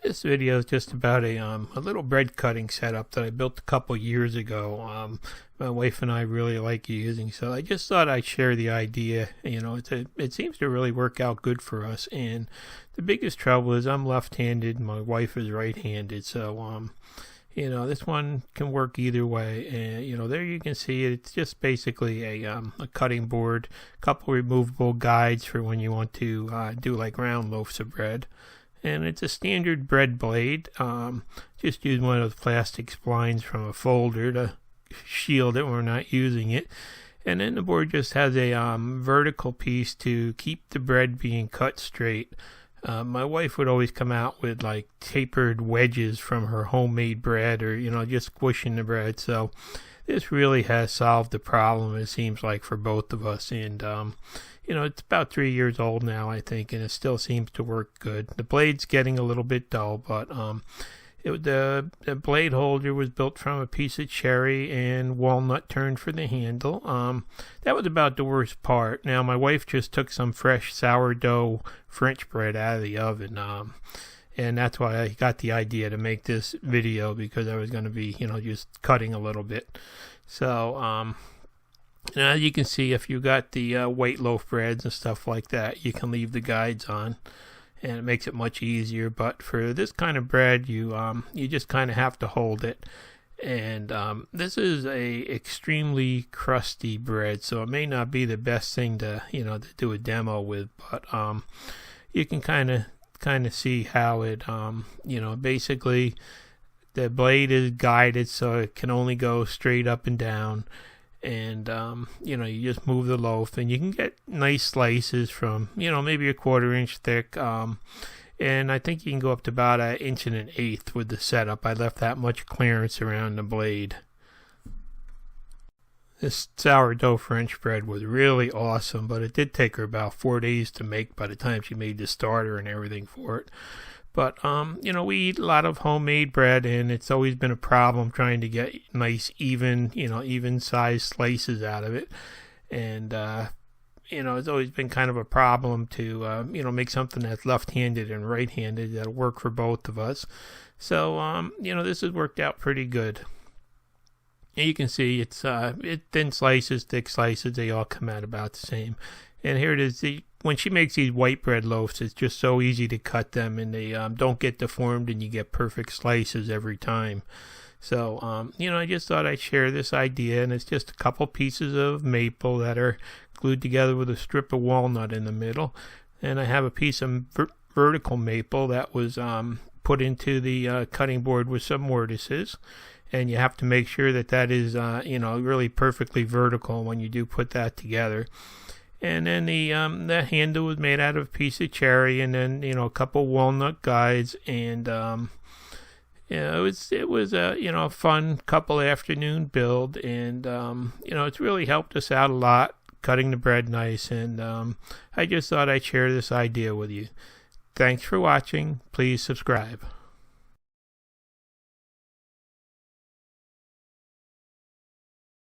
This video is just about a little bread cutting setup that I built a couple years ago. My wife and I really like using, so I just thought I'd share the idea. It seems to really work out good for us. And the biggest trouble is I'm left-handed, my wife is right-handed, so this one can work either way. And there you can see it. It's just basically a cutting board, a couple removable guides for when you want to do like round loaves of bread. And it's a standard bread blade. Just use one of those plastic splines from a folder to shield it when we're not using it. And then the board just has a vertical piece to keep the bread being cut straight. My wife would always come out with like tapered wedges from her homemade bread, or just squishing the bread. So this really has solved the problem, it seems like, for both of us. And it's about 3 years old now, I think, and it still seems to work good. The blade's getting a little bit dull, but the blade holder was built from a piece of cherry and walnut turned for the handle. That was about the worst part. Now, my wife just took some fresh sourdough French bread out of the oven, and that's why I got the idea to make this video, because I was going to be, just cutting a little bit. So, now you can see, if you got the white loaf breads and stuff like that, you can leave the guides on, and it makes it much easier. But for this kind of bread, you just kind of have to hold it. And this is a extremely crusty bread, so it may not be the best thing to to do a demo with. But you can kind of see how it basically the blade is guided, so it can only go straight up and down. And you just move the loaf, and you can get nice slices from maybe a 1/4 inch thick, and I think you can go up to about 1 1/8 inches with the setup. I left that much clearance around the blade. This sourdough French bread was really awesome, but it did take her about 4 days to make by the time she made the starter and everything for it. But, we eat a lot of homemade bread, and it's always been a problem trying to get nice, even sized slices out of it. And, it's always been kind of a problem to, make something that's left-handed and right-handed that'll work for both of us. So, this has worked out pretty good. And you can see it's thin slices, thick slices, they all come out about the same. And here it is. When she makes these white bread loaves, it's just so easy to cut them, and they don't get deformed, and you get perfect slices every time. So, I just thought I'd share this idea, and it's just a couple pieces of maple that are glued together with a strip of walnut in the middle. And I have a piece of vertical maple that was put into the cutting board with some mortises. And you have to make sure that is, really perfectly vertical when you do put that together. And then the handle was made out of a piece of cherry, and then a couple walnut guides, and it was a fun couple afternoon build, and it's really helped us out a lot cutting the bread nice, and I just thought I'd share this idea with you. Thanks for watching. Please subscribe.